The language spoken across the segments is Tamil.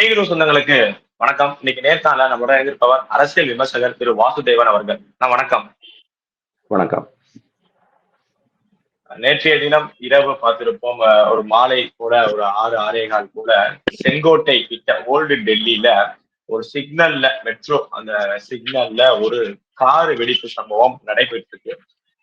டீகிரு சொந்தங்களுக்கு வணக்கம். இன்னைக்கு நேர்காணல நம்மளோட இருப்பவர் அரசியல் விமர்சகர் திரு வாசுதேவன் அவர்கள். வணக்கம். வணக்கம். நேற்றைய தினம் இரவு பார்த்திருப்போம். ஒரு மாலை கூட ஒரு 6-6:15 கூட செங்கோட்டை கிட்ட ஓல்டு டெல்லியில ஒரு சிக்னல்ல மெட்ரோ அந்த சிக்னல்ல ஒரு காரு வெடிப்பு சம்பவம் நடைபெற்று இருக்கு.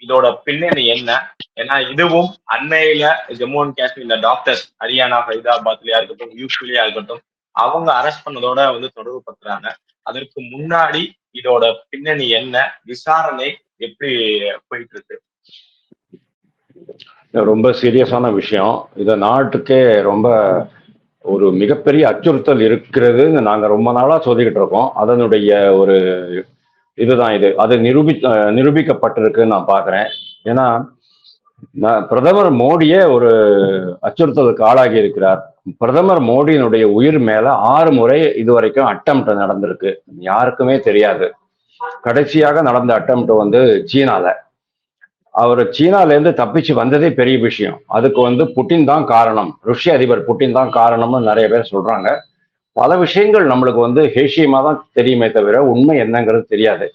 இதோட பின்னணி என்ன? ஏன்னா இதுவும் அண்மையில ஜம்மு அண்ட் காஷ்மீர்ல டாக்டர்ஸ் ஹரியானா ஃபைதாபாத்லயா இருக்கட்டும், யூபிலயா இருக்கட்டும், அவங்க அரெஸ்ட் பண்ணதோட தொடர்பு படுத்துறாங்க. அதற்கு முன்னாடி இதோட பின்னணி என்ன, விசாரணை எப்படி போயிட்டு இருக்கு? ரொம்ப சீரியஸான விஷயம். இத நாட்டுக்கே ரொம்ப ஒரு மிகப்பெரிய அச்சுறுத்தல் இருக்கிறது. நாங்க ரொம்ப நாளா சொல்லிக்கிட்டு இருக்கோம். அதனுடைய ஒரு இதுதான் இது. அது நிரூபிக்கப்பட்டிருக்குன்னு நான் பாக்குறேன். ஏன்னா பிரதமர் மோடியே ஒரு அச்சுறுத்தலுக்கு ஆளாகி இருக்கிறார். பிரதமர் மோடியினுடைய உயிர் மேல 6 முறை இதுவரைக்கும் அட்டம்ப்ட் நடந்திருக்கு. யாருக்குமே தெரியாது. கடைசியாக நடந்த அட்டம்ப்ட் சீனால. அவர் சீனால இருந்து தப்பிச்சு வந்ததே பெரிய விஷயம். அதுக்கு புட்டின் தான் காரணம், ருஷ்ய அதிபர் புட்டின் தான் காரணம்னு நிறைய பேர் சொல்றாங்க. பல விஷயங்கள் நம்மளுக்கு ஹேஷியமா தான் தெரியுமே தவிர உண்மை என்னங்கிறது தெரியாது.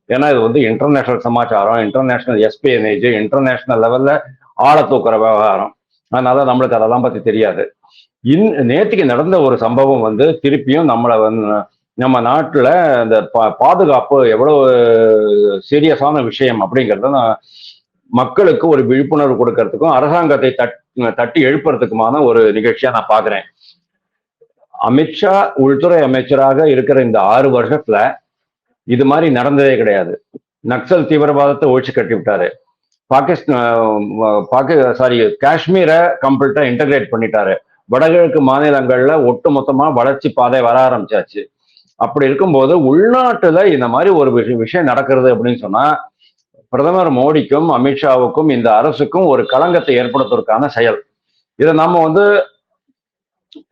ஏன்னா இது இன்டர்நேஷனல் சமாச்சாரம், இன்டர்நேஷனல் எஸ்பிஎன்ஏஜ், இன்டர்நேஷனல் லெவல்ல ஆழ தூக்குற விவகாரம். அதனால நம்மளுக்கு அதெல்லாம் பத்தி தெரியாது. நேற்றுக்கு நடந்த ஒரு சம்பவம் திருப்பியும் நம்ம நாட்டுல இந்த பாதுகாப்பு எவ்வளவு சீரியஸான விஷயம் அப்படிங்கறத மக்களுக்கு ஒரு விழிப்புணர்வு கொடுக்கறதுக்கும் அரசாங்கத்தை தட்டி எழுப்புறதுக்குமான ஒரு நிகழ்ச்சியா நான் பாக்குறேன். அமித்ஷா உள்துறை அமைச்சராக இருக்கிற இந்த 6 வருஷத்துல இது மாதிரி நடந்ததே கிடையாது. நக்சல் தீவிரவாதத்தை ஒழிச்சு கட்டி விட்டாரு. காஷ்மீரை கம்ப்ளீட்டா இன்டகிரேட் பண்ணிட்டாரு. வடகிழக்கு மாநிலங்கள்ல ஒட்டு மொத்தமா வளர்ச்சி பாதை வர ஆரம்பிச்சாச்சு. அப்படி இருக்கும்போது உள்நாட்டுல இந்த மாதிரி ஒரு விஷயம் நடக்கிறது அப்படின்னு சொன்னா பிரதமர் மோடிக்கும் அமித்ஷாவுக்கும் இந்த அரசுக்கும் ஒரு களங்கத்தை ஏற்படுத்துவதற்கான செயல். இதை நம்ம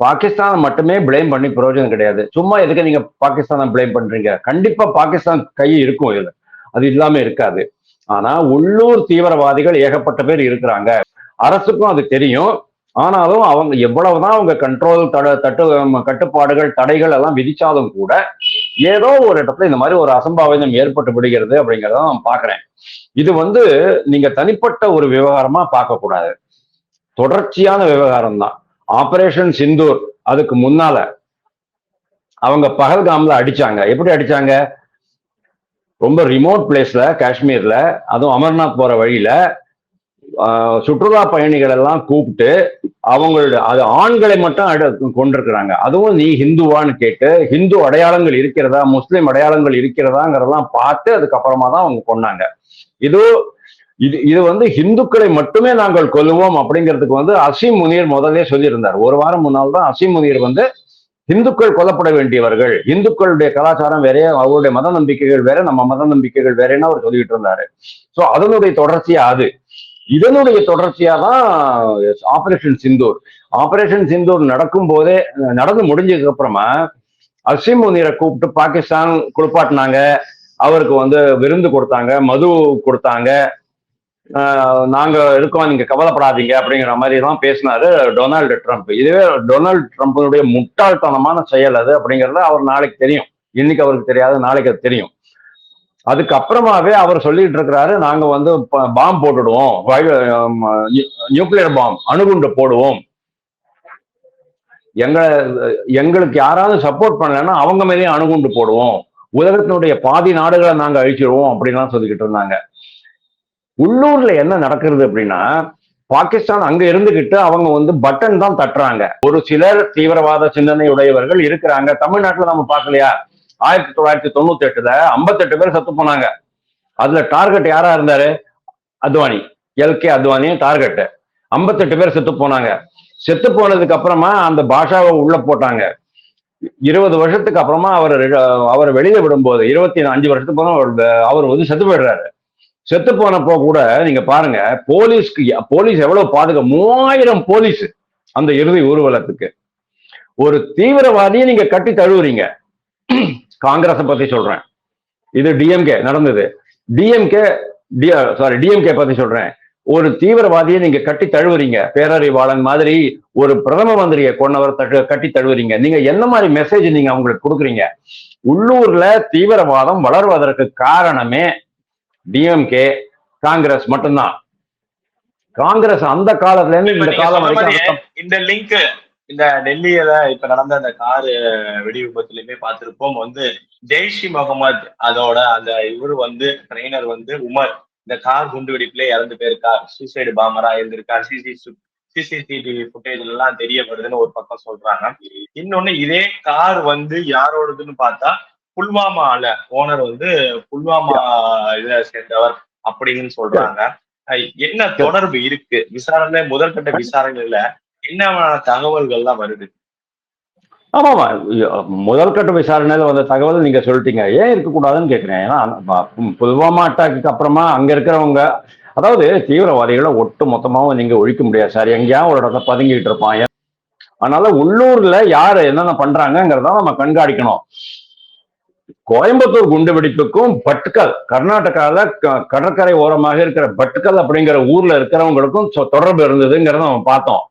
பாகிஸ்தானை மட்டுமே பிளேம் பண்ணி பிரயோஜனம் கிடையாது. சும்மா எதுக்கு நீங்க பாகிஸ்தானை பிளேம் பண்றீங்க? கண்டிப்பா பாகிஸ்தான் கை இருக்கும் இதுல, அது இல்லாம இருக்காது. ஆனா உள்ளூர் தீவிரவாதிகள் ஏகப்பட்ட பேர் இருக்கிறாங்க. அரசுக்கும் அது தெரியும். ஆனாலும் அவங்க எவ்வளவுதான் அவங்க கண்ட்ரோல் கட்டுப்பாடுகள் தடைகள் எல்லாம் விதிச்சாலும் கூட ஏதோ ஒரு இடத்துல இந்த மாதிரி ஒரு அசம்பாவிதம் ஏற்பட்டு விடுகிறது அப்படிங்கிறத நான் பாக்குறேன். இது நீங்க தனிப்பட்ட ஒரு விவகாரமா பார்க்க கூடாது, தொடர்ச்சியான விவகாரம் தான். ஆபரேஷன் சிந்தூர் அதுக்கு முன்னால அவங்க பகல்காம்ல அடிச்சாங்க. எப்படி அடிச்சாங்க? ரொம்ப ரிமோட் பிளேஸ்ல, காஷ்மீர்ல, அதுவும் அமர்நாத் போற வழியில சுற்றுலா பயணிகள் எல்லாம் கூப்பிட்டு அவங்களோட அது ஆண்களை மட்டும் கொண்டிருக்கிறாங்க. அதுவும் நீ ஹிந்துவான்னு கேட்டு ஹிந்து அடையாளங்கள் இருக்கிறதா, முஸ்லிம் அடையாளங்கள் இருக்கிறதாங்கிறதெல்லாம் பார்த்து அதுக்கப்புறமா தான் அவங்க கொண்டாங்க. இது ஹிந்துக்களை மட்டுமே நாங்கள் கொல்லுவோம் அப்படிங்கிறதுக்கு அசீம் முனீர் முதலே சொல்லியிருந்தார். ஒரு வாரம் முன்னால் தான் அசீம் முனீர் இந்துக்கள் கொல்லப்பட வேண்டியவர்கள், இந்துக்களுடைய கலாச்சாரம் வேற, அவருடைய மத நம்பிக்கைகள் வேற, நம்ம மத நம்பிக்கைகள் வேறேன்னு அவர் சொல்லிட்டு இருந்தாரு. சோ அதனுடைய தொடர்ச்சியா அது. இதனுடைய தொடர்ச்சியா தான் ஆபரேஷன் சிந்தூர். ஆபரேஷன் சிந்தூர் நடக்கும் போதே, நடந்து முடிஞ்சதுக்கு அப்புறமா அசீம் முனீரை கூப்பிட்டு பாகிஸ்தான் குளிப்பாட்டினாங்க. அவருக்கு விருந்து கொடுத்தாங்க, மது கொடுத்தாங்க. நாங்க இருக்கோம், நீங்க கவலைப்படாதீங்க அப்படிங்கிற மாதிரி தான் பேசினாரு டொனால்டு ட்ரம்ப். இதுவே டொனால்டு ட்ரம்ப்னுடைய முட்டாள்தனமான செயல் அது அப்படிங்கறத அவர் நாளைக்கு தெரியும். இன்னைக்கு அவருக்கு தெரியாது, நாளைக்கு அது தெரியும். அதுக்கப்புறமாவே அவர் சொல்லிட்டு இருக்கிறாரு, நாங்க பாம்பு போட்டுடுவோம், நியூக்ளியர் பாம்பு, அணுகுண்டு போடுவோம், எங்களுக்கு யாராவது சப்போர்ட் பண்ணலன்னா அவங்க மேலேயே அணுகுண்டு போடுவோம், உலகத்தினுடைய பாதி நாடுகளை நாங்க அழிச்சிடுவோம் அப்படின்லாம் சொல்லிக்கிட்டு இருந்தாங்க. உள்ளூர்ல என்ன நடக்கிறது அப்படின்னா, பாகிஸ்தான் அங்க இருந்துகிட்டு அவங்க பட்டன் தான் தட்டுறாங்க. ஒரு சிலர் தீவிரவாத சிந்தனை உடையவர்கள் இருக்கிறாங்க. தமிழ்நாட்டுல நம்ம பார்க்கலையா? 1998ல 58 பேர் செத்து போனாங்க. அதுல டார்கெட் யாரா இருந்தாரு? Advani, L K Advani target. 58 பேர் செத்து போனாங்க. செத்து போனதுக்கு அப்புறமா அந்த பாஷாவை உள்ள போட்டாங்க. 20 வருஷத்துக்கு அப்புறமா அவர் வெளியே விடும்போது, 25 வருஷத்துக்கு அப்புறம் அவர் செத்து போயிடுறாரு. செத்து போனப்போ கூட நீங்க பாருங்க, போலீஸ் எவ்வளவு 3000 போலீஸ் அந்த இறுதி ஊர்வலத்துக்கு. ஒரு தீவிரவாதியை நீங்க கட்டி தழுவுறீங்க. காங்கிரஸை பத்தி சொல்றேன், இது டிஎம்கே நடந்தது. டிஎம்கே பத்தி சொல்றேன். ஒரு தீவிரவாதியை நீங்க கட்டி தழுவுறீங்க, பேரறிவாளன் மாதிரி ஒரு பிரதம மந்திரியை கொண்டவர் கட்டி தழுவுறீங்க. நீங்க என்ன மாதிரி மெசேஜ் நீங்க அவங்களுக்கு கொடுக்குறீங்க? உள்ளூர்ல தீவிரவாதம் வளர்வதற்கு காரணமே டிஎம்கே, காங்கிரஸ் மட்டும்தான். காங்கிரஸ் அந்த காலத்துல இருந்து இந்த காலம் வரைக்கும் இந்த லிங்க் இந்த டெல்லியில இப்ப நடந்த அந்த காரு வெடி விபத்துலயுமே பார்த்திருப்போம். ஜெய்ஷ் இ முகமது அதோட அந்த இவரு ட்ரெயினர் உமர் இந்த கார் குண்டு வெடிப்புல இறந்து போயிருக்கார், சூசைடு பாமரா இருந்திருக்கார், சிசிடிவி ஃபுட்டேஜ் எல்லாம் தெரிய வருதுன்னு ஒரு பக்கம் சொல்றாங்க. இன்னொன்னு இதே கார் யாரோடதுன்னு பார்த்தா புல்வாமால ஓனர் புல்வாமா இதை சேர்ந்தவர் அப்படின்னு சொல்றாங்க. என்ன தொடர்பு இருக்கு? விசாரணை முதற்கட்ட விசாரணையில என்ன தகவல்கள்லாம் வருது? ஆமாமா, முதல் கட்ட விசாரணையில வந்த தகவல் நீங்க சொல்லிட்டீங்க. ஏன் இருக்கக்கூடாதுன்னு கேட்கிறேன். ஏன்னா புல்வாமா அட்டாக்கு அப்புறமா அங்க இருக்கிறவங்க, அதாவது தீவிரவாதிகளை ஒட்டு மொத்தமாவும் நீங்க ஒழிக்க முடியாது சார். எங்கேயாவது ஒரு இடத்துல பதுங்கிட்டு இருப்பான். அதனால உள்ளூர்ல யாரு என்னென்ன பண்றாங்கிறத நம்ம கண்காணிக்கணும். கோயம்புத்தூர் குண்டுவெடிப்புக்கும் பட்கல், கர்நாடகால கடற்கரை ஓரமாக இருக்கிற பட்கல் அப்படிங்கிற ஊர்ல இருக்கிறவங்களுக்கும் தொடர்பு இருந்ததுங்கிறத நம்ம பார்த்தோம்.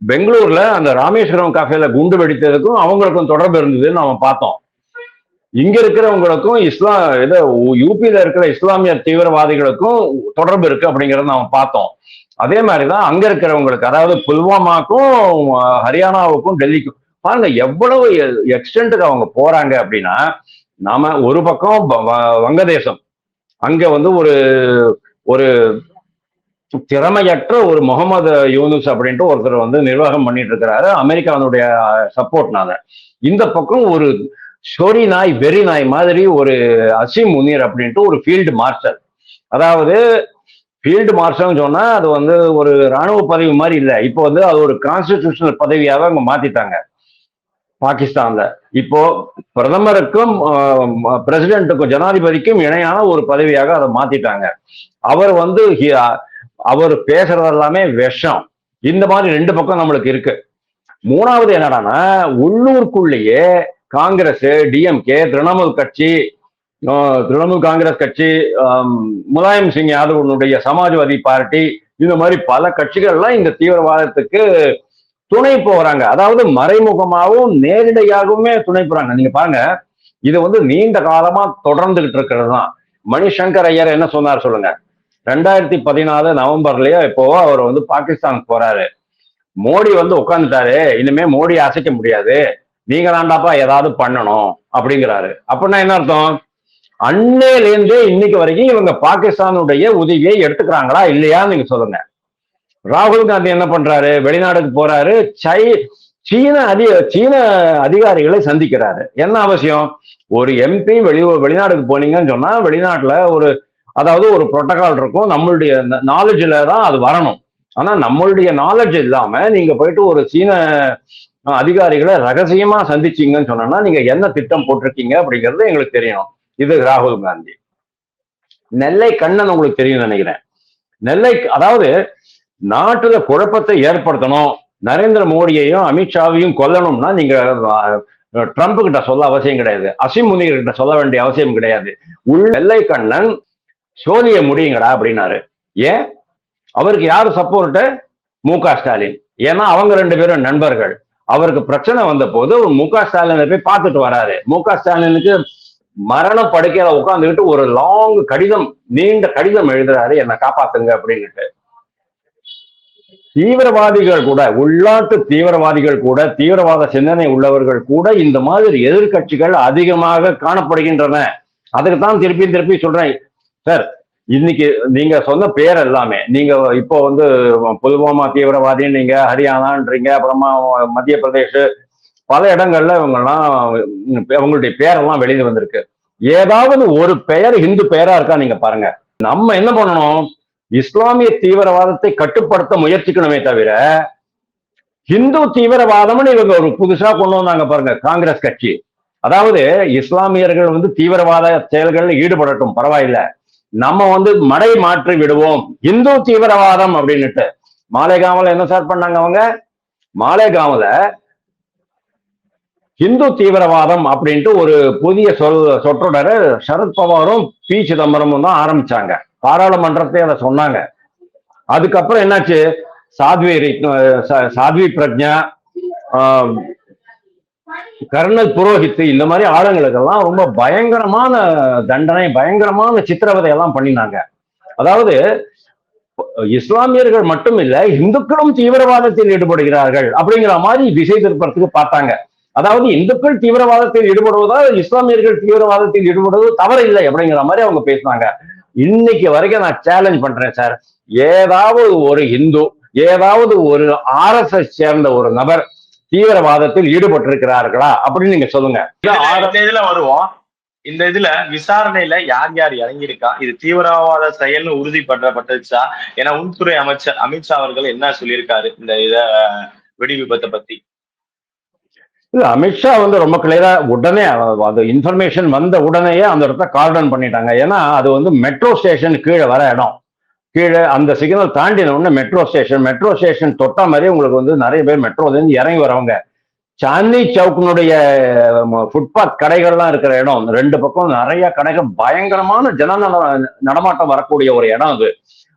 பெங்களூர்ல அந்த ராமேஸ்வரம் கஃபேல குண்டு வெடித்ததுக்கும் அவங்களுக்கும் தொடர்பு இருந்ததுன்னு நம்ம பார்த்தோம். இங்க இருக்கிறவங்களுக்கும் யூபியில இருக்கிற இஸ்லாமிய தீவிரவாதிகளுக்கும் தொடர்பு இருக்கு அப்படிங்கறத நம்ம பார்த்தோம். அதே மாதிரிதான் அங்க இருக்கிறவங்களுக்கு, அதாவது புல்வாமாக்கும் ஹரியானாவுக்கும் டெல்லிக்கும் பாருங்க எவ்வளவு எக்ஸ்டென்ட்டுக்கு அவங்க போறாங்க அப்படின்னா, நாம ஒரு பக்கம் வங்கதேசம், அங்க ஒரு ஒரு திறமையற்ற ஒரு முகமது யூனுஸ் அப்படின்ட்டு ஒருத்தர் நிர்வாகம் பண்ணிட்டு இருக்கிறாரு, அமெரிக்காவுடைய சப்போர்ட்னால. இந்த பக்கம் ஒரு ஷோரி நாய், வெறி நாய் மாதிரி ஒரு அசீம் முனீர் அப்படின்ட்டு ஒரு ஃபீல்டு மார்ஷல். அதாவது ஃபீல்டு மார்ஷல் சொன்னா அது ஒரு ராணுவ பதவி மாதிரி இல்லை, இப்போ அது ஒரு கான்ஸ்டிடியூஷனல் பதவியாக அவங்க மாத்திட்டாங்க பாகிஸ்தான்ல. இப்போ பிரதமருக்கும் பிரசிடென்ட்டுக்கும் ஜனாதிபதிக்கும் இணையான ஒரு பதவியாக அதை மாத்திட்டாங்க. அவர் பேசுறது எல்லாமே விஷம். இந்த மாதிரி ரெண்டு பக்கம் நம்மளுக்கு இருக்கு. மூணாவது என்னடான்னா, உள்ளூருக்குள்ளேயே காங்கிரஸ், டிஎம்கே, திரிணாமுல் காங்கிரஸ் கட்சி, முலாயம் சிங் யாதவனுடைய சமாஜ்வாதி பார்ட்டி, இந்த மாதிரி பல கட்சிகள்லாம் இந்த தீவிரவாதத்துக்கு துணை போறாங்க. அதாவது மறைமுகமாகவும் நேரடியாகவுமே துணை போறாங்க. நீங்க பாருங்க, இது நீண்ட காலமா தொடர்ந்துகிட்டு இருக்கிறது தான். மணிசங்கர் ஐயர் என்ன சொன்னார் சொல்லுங்க? 2014 நவம்பர்லயோ இப்போ அவர் பாகிஸ்தான் போறாரு. மோடி உட்காந்துட்டாரு, இனிமே மோடி அசைக்க முடியாது, நீங்க தாண்டாப்பா ஏதாவது பண்ணணும் அப்படிங்கிறாரு. அப்படின்னா என்ன அர்த்தம்? அன்னையிலேருந்து இன்னைக்கு வரைக்கும் இவங்க பாகிஸ்தானுடைய உதவியை எடுத்துக்கிறாங்களா இல்லையா நீங்க சொல்லுங்க. ராகுல் காந்தி என்ன பண்றாரு? வெளிநாடுக்கு போறாரு, சீன அதிகாரிகளை சந்திக்கிறாரு. என்ன அவசியம்? ஒரு எம்பி வெளிநாடுக்கு போனீங்கன்னு சொன்னா வெளிநாட்டுல அதாவது ஒரு புரோட்டோகால் இருக்கும், நம்மளுடைய நாலேஜ்ல தான் அது வரணும். ஆனா நம்மளுடைய நாலேஜ் இல்லாம நீங்க போயிட்டு ஒரு சீன அதிகாரிகளை ரகசியமா சந்திச்சீங்கன்னு சொன்னா நீங்க என்ன திட்டம் போட்டிருக்கீங்க அப்படிங்கிறது எங்களுக்கு தெரியணும். இது ராகுல் காந்தி. நெல்லை கண்ணன் உங்களுக்கு தெரியும் நினைக்கிறேன். அதாவது நாட்டுல குழப்பத்தை ஏற்படுத்தணும், நரேந்திர மோடியையும் அமித்ஷாவையும் கொல்லணும்னா நீங்க ட்ரம்ப் கிட்ட சொல்ல அவசியம் கிடையாது, அசீம் முனீர் கிட்ட சொல்ல வேண்டிய அவசியம் கிடையாது. நெல்லை கண்ணன் சோழிய முடியுங்கடா அப்படின்னாரு. ஏன்? அவருக்கு யாரு சப்போர்ட்? மு.க. ஸ்டாலின். ஏன்னா அவங்க ரெண்டு பேரும் நண்பர்கள். அவருக்கு பிரச்சனை வந்த போது மு.க. ஸ்டாலினை போய் பார்த்துட்டு வராரு. மு.க. ஸ்டாலினுக்கு மரண படுக்கையில உட்கார்ந்துக்கிட்டு ஒரு லாங் கடிதம், நீண்ட கடிதம் எழுதுறாரு, என்னை காப்பாத்துங்க அப்படின்னுட்டு. தீவிரவாதிகள் கூட, உள்நாட்டு தீவிரவாதிகள் கூட, தீவிரவாத சிந்தனை உள்ளவர்கள் கூட இந்த மாதிரி எதிர்கட்சிகள் அதிகமாக காணப்படுகின்றன. அதுக்கு தான் திருப்பி சொல்றேன் சார். இன்னைக்கு நீங்க சொன்ன பேர் எல்லாமே, நீங்க இப்போ புல்வாமா தீவிரவாதின்னு நீங்க ஹரியானான்றீங்க, அப்புறமா மத்திய பிரதேஷ், பல இடங்கள்ல அவங்களுடைய பேரெல்லாம் வெளியே வந்திருக்கு. ஏதாவது ஒரு பெயர் இந்து பெயரா இருக்கா நீங்க பாருங்க. நம்ம என்ன பண்ணணும்? இஸ்லாமிய தீவிரவாதத்தை கட்டுப்படுத்த முயற்சிக்கணுமே தவிர, இந்து தீவிரவாதம்னு இவங்க ஒரு புதுசா கொண்டு வந்தாங்க பாருங்க காங்கிரஸ் கட்சி. அதாவது இஸ்லாமியர்கள் தீவிரவாத செயல்களில் ஈடுபடட்டும், பரவாயில்ல, நம்ம மடை மாற்றி விடுவோம் இந்து தீவிரவாதம் அப்படின்னுட்டு. மாலேகாவ்ல என்ன சார் பண்ணாங்க அவங்க? மாலேகாவ்ல இந்து தீவிரவாதம் அப்படின்ட்டு ஒரு புதிய சொற்றொடரை சரத்பவாரும் பி சிதம்பரமும் தான் ஆரம்பிச்சாங்க. பாராளுமன்றத்தை அதை சொன்னாங்க. அதுக்கப்புறம் என்னாச்சு, சாத்வி பிரக்ஞா, கர்னல் புரோஹித், இந்த மாதிரி ஆளுங்களுக்கெல்லாம் ரொம்ப பயங்கரமான தண்டனை, பயங்கரமான சித்திரவதை எல்லாம் பண்ணினாங்க. அதாவது இஸ்லாமியர்கள் மட்டும் இல்ல, இந்துக்களும் தீவிரவாதத்தில் ஈடுபடுகிறார்கள் அப்படிங்கிற மாதிரி திசை திருப்பறதுக்கு பார்த்தாங்க. அதாவது இந்துக்கள் தீவிரவாதத்தில் ஈடுபடுவதால் இஸ்லாமியர்கள் தீவிரவாதத்தில் ஈடுபடுவது தவறில்லை அப்படிங்கிற மாதிரி அவங்க பேசினாங்க. இன்னைக்கு வரைக்கும் நான் சேலஞ்ச் பண்றேன் சார், ஏதாவது ஒரு இந்து, ஏதாவது ஒரு RSS சேர்ந்த ஒரு நபர் தீவிரவாதத்தில் ஈடுபட்டிருக்கிறார்களா அப்படின்னு நீங்க சொல்லுங்க. இதுல வருவோம். இந்த இதுல விசாரணையில யார் யார் இறங்கியிருக்கா, இது தீவிரவாத செயல்னு உறுதிப்படுத்தப்பட்டுச்சா? ஏன்னா உள்துறை அமைச்சர் அமித்ஷா அவர்கள் என்ன சொல்லியிருக்காரு இந்த வெடி விபத்தை பத்தி? இல்ல, அமித்ஷா வந்து ரொம்ப கிளியரா உடனே அது இன்ஃபர்மேஷன் வந்த உடனேயே அந்த இடத்த கார்டன் பண்ணிட்டாங்க. ஏன்னா அது வந்து மெட்ரோ ஸ்டேஷன் கீழே வர இடம். கீழே அந்த சிக்னல் தாண்டின உடனே மெட்ரோ ஸ்டேஷன் தொட்டா மாதிரி உங்களுக்கு வந்து நிறைய பேர் மெட்ரோல இருந்து இறங்கி வரவங்க. சாந்தி சவுக்கினுடைய ஃபுட்பாத் கடைகள்லாம் இருக்கிற இடம், ரெண்டு பக்கம் நிறைய கடைகள், பயங்கரமான நடமாட்டம் வரக்கூடிய ஒரு இடம் அது.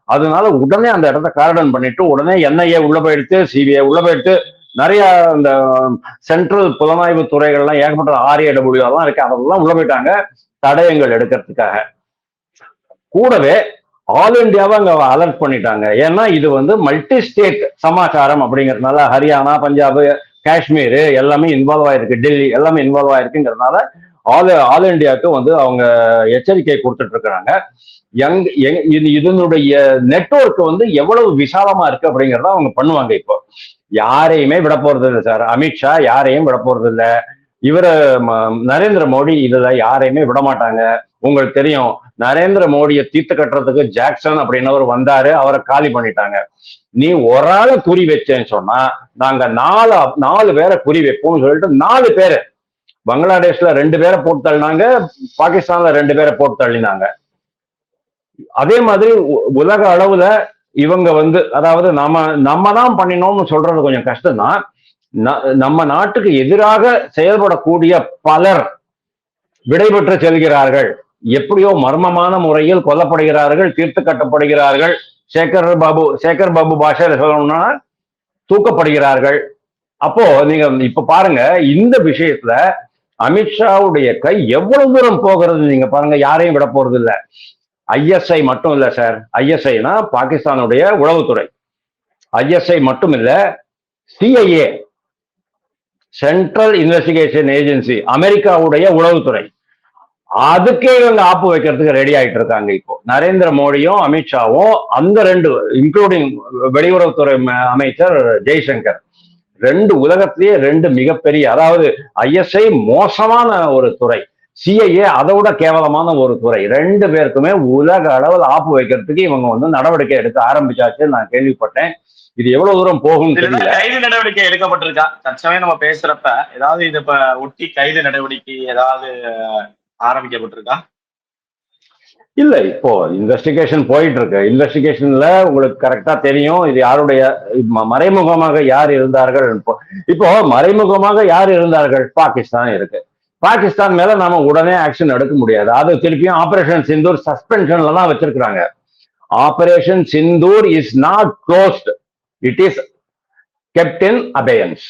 அதனால உடனே அந்த இடத்த கார்டன் பண்ணிட்டு உடனே NIA உள்ள போயிடுத்து, CBI உள்ள போயிடுத்து, நிறைய இந்த சென்ட்ரல் புலனாய்வு துறைகள்லாம் ஏகப்பட்ட RAW எல்லாம் இருக்கு, அதெல்லாம் உள்ள போயிட்டாங்க தடயங்கள் எடுக்கிறதுக்காக. கூடவே ஆல் இண்டியாவை அங்க அலர்ட் பண்ணிட்டாங்க. ஏன்னா இது வந்து மல்டி ஸ்டேட் சமாச்சாரம் அப்படிங்கிறதுனால ஹரியானா, பஞ்சாப், காஷ்மீர் எல்லாமே இன்வால்வ் ஆயிருக்கு, டெல்லி எல்லாமே இன்வால்வ் ஆயிருக்குங்கிறதுனால ஆல் இண்டியாவுக்கு வந்து அவங்க எச்சரிக்கை கொடுத்துட்டு இருக்கிறாங்க. இதனுடைய நெட்வொர்க் வந்து எவ்வளவு விசாலமா இருக்கு அப்படிங்கிறத அவங்க பண்ணுவாங்க. இப்போ யாரையுமே விட போறது இல்லை சார், அமித்ஷா யாரையும் விட போறது இல்லை, இவரு நரேந்திர மோடி இதுல யாரையுமே விட மாட்டாங்க. உங்களுக்கு தெரியும், நரேந்திர மோடியை தீர்த்து கட்டுறதுக்கு ஜாக்சன் அப்படின்னவர் வந்தாரு, அவரை காலி பண்ணிட்டாங்க. நீ ஒரு ஆளை குறி வச்சேன்னு சொன்னா நாங்க நாலு பேரை குறி வைப்போம்னு சொல்லிட்டு 4 பேரு பங்களாதேஷ்ல 2 பேரை போட்டு தள்ளினாங்க, பாகிஸ்தான்ல 2 பேரை போட்டு தள்ளினாங்க. அதே மாதிரி உலக அளவுல இவங்க வந்து, அதாவது நம்ம தான் பண்ணினோம்னு சொல்றது கொஞ்சம் கஷ்டம்தான். நம்ம நாட்டுக்கு எதிராக செயல்படக்கூடிய பலர் விடைபெற்று செல்கிறார்கள், எப்படியோ மர்மமான முறையில் கொல்லப்படுகிறார்கள், தீர்த்து கட்டப்படுகிறார்கள். சேகர் பாபு பாஷையில சொல்லணும்னா தூக்கப்படுகிறார்கள். அப்போ நீங்க இப்ப பாருங்க, இந்த விஷயத்துல அமித்ஷாவுடைய கை எவ்வளவு தூரம் போகிறது நீங்க பாருங்க. யாரையும் விட போறது இல்லை. ISI மட்டும் இல்ல சார், ISIனா பாகிஸ்தானுடைய உளவுத்துறை, ISI மட்டும் இல்ல, CIA சென்ட்ரல் இன்வெஸ்டிகேஷன் ஏஜென்சி, அமெரிக்காவுடைய உளவுத்துறை, அதுக்கே இவங்க ஆப்பு வைக்கிறதுக்கு ரெடி ஆயிட்டு இருக்காங்க. இப்போ நரேந்திர மோடியும் அமித்ஷாவும், அந்த 2 இன்க்ளூடிங் வெளியுறவுத்துறை அமைச்சர் ஜெய்சங்கர், 2 உலகத்திலேயே 2 மிகப்பெரிய, அதாவது ISI மோசமான ஒரு துறை, CIA அதை விட கேவலமான ஒரு துறை, 2 பேருக்குமே உலக அளவில் ஆப்பு வைக்கிறதுக்கு இவங்க வந்து நடவடிக்கை எடுக்க ஆரம்பிச்சாச்சு நான் கேள்விப்பட்டேன். இது எவ்வளவு தூரம் போகும் தெரியல. கைது நடவடிக்கை எடுக்கப்பட்டிருக்கா தற்சமயம் நம்ம பேசுறப்ப? ஏதாவது இதை ஒட்டி கைது நடவடிக்கை ஏதாவது ஆரம்பிக்கப்பட்டிருக்கா? இல்ல, இப்போ இன்வெஸ்டிகேஷன் போயிட்டு இருக்கு. இன்வெஸ்டிகேஷன்ல உங்களுக்கு கரெக்டா தெரியும் இது யாருடைய மறைமுகமாக யார் இருந்தார்கள். இப்போ மறைமுகமாக யார் இருந்தார்கள்? பாகிஸ்தான் இருக்கு. பாகிஸ்தான் மேல நாம உடனே ஆக்ஷன் எடுக்க முடியாது. அது திருப்பியும் ஆபரேஷன் சிந்தூர் சஸ்பென்ஷன்ல தான் வச்சிருக்கிறாங்க. Operation Sindoor is not closed, it is kept in abeyance.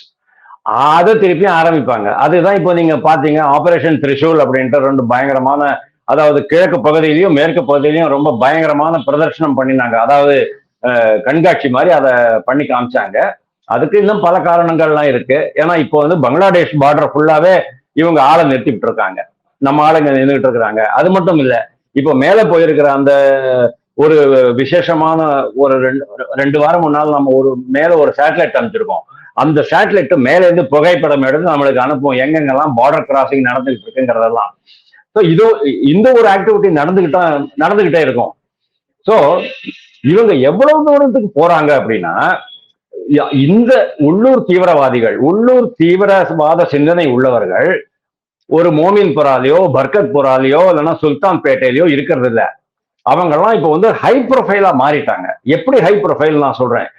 அதை திருப்பியும் ஆரம்பிப்பாங்க. அதுதான் இப்போ நீங்க பாத்தீங்க, ஆபரேஷன் திரிசூல் அப்படின்ட்டு 2 பயங்கரமான, அதாவது கிழக்கு பகுதியிலையும் மேற்கு பகுதியிலையும் ரொம்ப பயங்கரமான பிரதர்ஷனம் பண்ணினாங்க. அதாவது கண்காட்சி மாதிரி அதை பண்ணி காமிச்சாங்க. அதுக்கு இன்னும் பல காரணங்கள்லாம் இருக்கு. ஏன்னா இப்போ வந்து பங்களாதேஷ் பார்டர் ஃபுல்லாவே இவங்க ஆளை நிறுத்திட்டு இருக்காங்க, நம்ம ஆளுங்க நின்றுட்டு இருக்கிறாங்க. அது மட்டும் இல்ல, இப்போ மேல போயிருக்கிற அந்த ஒரு விசேஷமான ஒரு 2 வாரம் முன்னால் நம்ம மேல ஒரு சேட்டலைட் அனுப்பிச்சிருக்கோம். அந்த சேட்டலைட் மேல இருந்து புகைப்படம் எடுத்து நம்மளுக்கு அனுப்புவோம், எங்கெங்கெல்லாம் பார்டர் கிராசிங் நடந்துகிட்டு இருக்குங்கிறதெல்லாம். ஸோ இந்த ஒரு ஆக்டிவிட்டி நடந்துகிட்டே இருக்கும். ஸோ இவங்க எவ்வளவு தூரத்துக்கு போறாங்க அப்படின்னா, இந்த உள்ளூர் தீவிரவாதிகள், உள்ளூர் தீவிரவாத சிந்தனை உள்ளவர்கள் ஒரு மோமின்புராலையோ பர்கத்புராலையோ இல்லைன்னா சுல்தான் பேட்டையிலையோ இருக்கிறது இல்லை. அவங்கெல்லாம் இப்போ வந்து ஹை ப்ரொஃபைலா மாறிட்டாங்க. எப்படி ஹை ப்ரொஃபைல் நான் சொல்றேன்,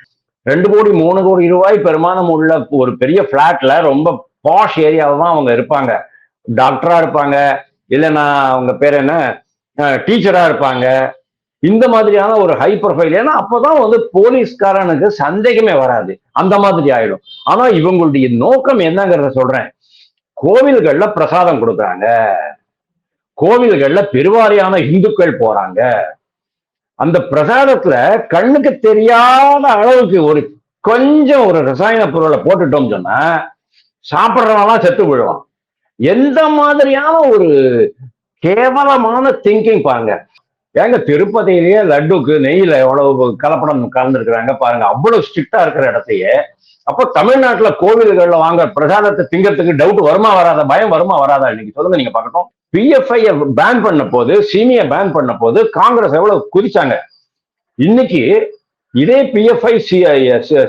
2 கோடி 3 கோடி ரூபாய் பெருமானம் உள்ள ஒரு பெரிய பிளாட்ல ரொம்ப பாஷ் ஏரியாவில் தான் அவங்க இருப்பாங்க. டாக்டரா இருப்பாங்க, இல்லைன்னா அவங்க பேர் என்ன, டீச்சரா இருப்பாங்க, இந்த மாதிரியான ஒரு ஹை ப்ரொஃபைல். ஏன்னா அப்பதான் வந்து போலீஸ்காரனுக்கு சந்தேகமே வராது. அந்த மாதிரி ஆயிடும். ஆனா இவங்களுடைய நோக்கம் என்னங்கிறத சொல்றேன். கோவில்கள்ல பிரசாதம் கொடுக்குறாங்க, கோவில்கள்ல பெருவாரியான இந்துக்கள் போறாங்க. அந்த பிரசாதத்துல கண்ணுக்கு தெரியாத அளவுக்கு கொஞ்சம் ஒரு ரசாயன பொருளை போட்டுட்டோம் சொன்னா சாப்பிட்றவெல்லாம் செத்து விழுவான். எந்த மாதிரியான ஒரு கேவலமான திங்கிங் பாருங்க. ஏங்க திருப்பதியிலேயே லட்டுக்கு நெய்யில எவ்வளவு கலப்படம் கலந்துருக்கிறாங்க பாருங்க. அவ்வளவு ஸ்ட்ரிக்டா இருக்கிற இடத்தையே அப்போ தமிழ்நாட்டுல கோவில்கள்ல வாங்க பிரசாதத்தை திங்கிறதுக்கு டவுட் வருமா வராதா, பயம் வருமா வராதா? இன்னைக்கு சொல்லுங்க, நீங்க பார்க்கட்டும். பிஎஃப்ஐ பேன் பண்ண போது, சீனியை பேன் பண்ண போது காங்கிரஸ் எவ்வளவு குதிச்சாங்க. இன்னைக்கு இதே பிஎஃப்ஐ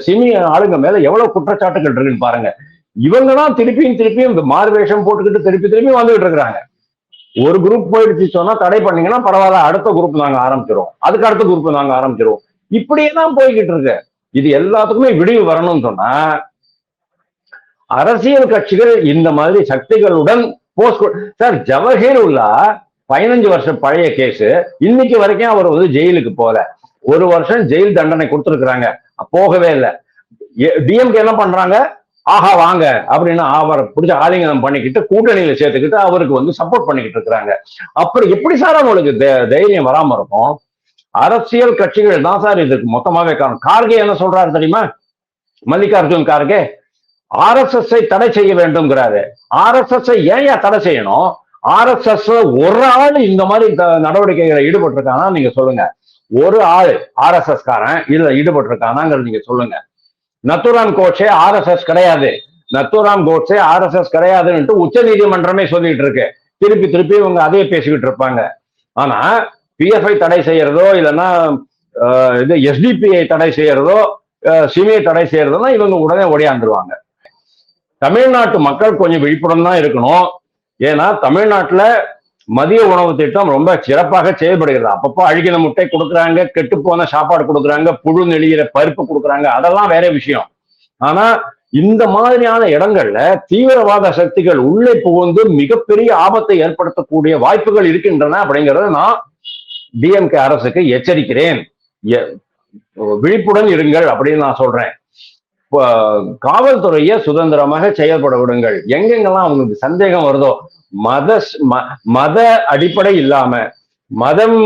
சிமி ஆளுங்க மேல எவ்வளவு குற்றச்சாட்டுகள் இருக்குன்னு பாருங்க. இவங்க தான் திருப்பியும் மார்வேஷம் போட்டுக்கிட்டு திருப்பி வந்துகிட்டு இருக்கிறாங்க. ஒரு குரூப் போயிடுச்சு சொன்னா தடை பண்ணீங்கன்னா பரவாயில்ல, அடுத்த குரூப் நாங்க ஆரம்பிச்சிருவோம், அதுக்கு அடுத்த குரூப் நாங்க ஆரம்பிச்சிருவோம். இப்படியே தான் போய்கிட்டு இருக்கு. இது எல்லாத்துக்குமே விடிவு வரணும்னு சொன்னா அரசியல் கட்சிகள் இந்த மாதிரி சக்திகளுடன் சார், ஜவஹர்லா 15 வருஷம் பழைய கேஸ், இன்னைக்கு வரைக்கும் அவர் வந்து ஜெயிலுக்கு போல. 1 வருஷம் ஜெயில் தண்டனை கொடுத்துருக்காங்க, போகவே இல்லை. டிஎம்கே என்ன பண்றாங்க, ஆஹா வாங்க அப்படின்னு அவரை பிடிச்ச ஆலிங்கனம் பண்ணிக்கிட்டு கூட்டணியில சேர்த்துக்கிட்டு அவருக்கு வந்து சப்போர்ட் பண்ணிக்கிட்டு இருக்கிறாங்க. அப்புறம் எப்படி சார் அவங்களுக்கு தைரியம் வராம இருக்கும்? அரசியல் கட்சிகள் தான் சார் இதுக்கு மொத்தமாவே காரணம். கார்கே என்ன சொல்றாரு தெரியுமா? மல்லிகார்ஜுன் கார்கே RSS தடை செய்ய வேண்டும்ங்கிறாரு. RSS ஏன் தடை செய்யணும்? RSS ஒரு ஆள் இந்த மாதிரி நடவடிக்கைகளை ஈடுபட்டிருக்கானா நீங்க சொல்லுங்க. ஒரு ஆள் RSS காரன் இதுல ஈடுபட்டிருக்கானாங்கிறது நீங்க சொல்லுங்க. நத்துராம் கோட்சே RSS கிடையாது, நத்துராம் கோட்சே RSS கிடையாதுன்னு உச்ச நீதிமன்றமே சொல்லிட்டு இருக்கு. திருப்பி இவங்க அதே பேசிக்கிட்டு இருப்பாங்க. ஆனா பிஎஃப்ஐ தடை செய்யறதோ இல்லைன்னா இது எஸ்டிபிஐ தடை செய்யறதோ சிமிஐ தடை செய்யறதோ இவங்க உடனே ஓடியாந்துருவாங்க. தமிழ்நாட்டு மக்கள் கொஞ்சம் விழிப்புடன் தான் இருக்கணும். ஏன்னா தமிழ்நாட்டுல மதிய உணவு திட்டம் ரொம்ப சிறப்பாக செயல்படுகிறது. அப்பப்போ அழுகின முட்டை கொடுக்குறாங்க, கெட்டு போன சாப்பாடு கொடுக்குறாங்க, புழு நெளிகிற பருப்பு கொடுக்குறாங்க, அதெல்லாம் வேற விஷயம். ஆனா இந்த மாதிரியான இடங்கள்ல தீவிரவாத சக்திகள் உள்ளே புகுந்து மிகப்பெரிய ஆபத்தை ஏற்படுத்தக்கூடிய வாய்ப்புகள் இருக்கின்றன அப்படிங்கறத நான் டிஎம்கே அரசுக்கு எச்சரிக்கிறேன். விழிப்புடன் இருங்கள் அப்படின்னு நான் சொல்றேன். காவல்துறையை சுதந்திரமாக செயல்பட விடுங்கள். எங்கெங்கெல்லாம் அவங்களுக்கு சந்தேகம் வருதோ, மத அடிப்படை இல்லாம, மதம்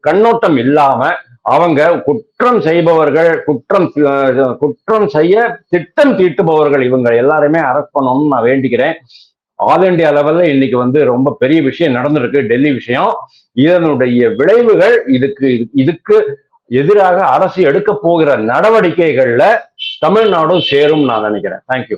கண்ணோட்டம் இல்லாம அவங்க குற்றம் செய்பவர்கள், குற்றம் செய்ய திட்டம் தீட்டுபவர்கள் இவங்க எல்லாருமே அரெஸ்ட் பண்ணணும்னு நான் வேண்டிக்கிறேன். ஆல் இண்டியா லெவல்ல இன்னைக்கு வந்து ரொம்ப பெரிய விஷயம் நடந்திருக்கு, டெல்லி விஷயம். இதனுடைய விளைவுகள் இதுக்கு எதிராக அரசு எடுக்க போகிற நடவடிக்கைகள்ல தமிழ்நாடும் சேரும் நான் நினைக்கிறேன். தேங்க்யூ.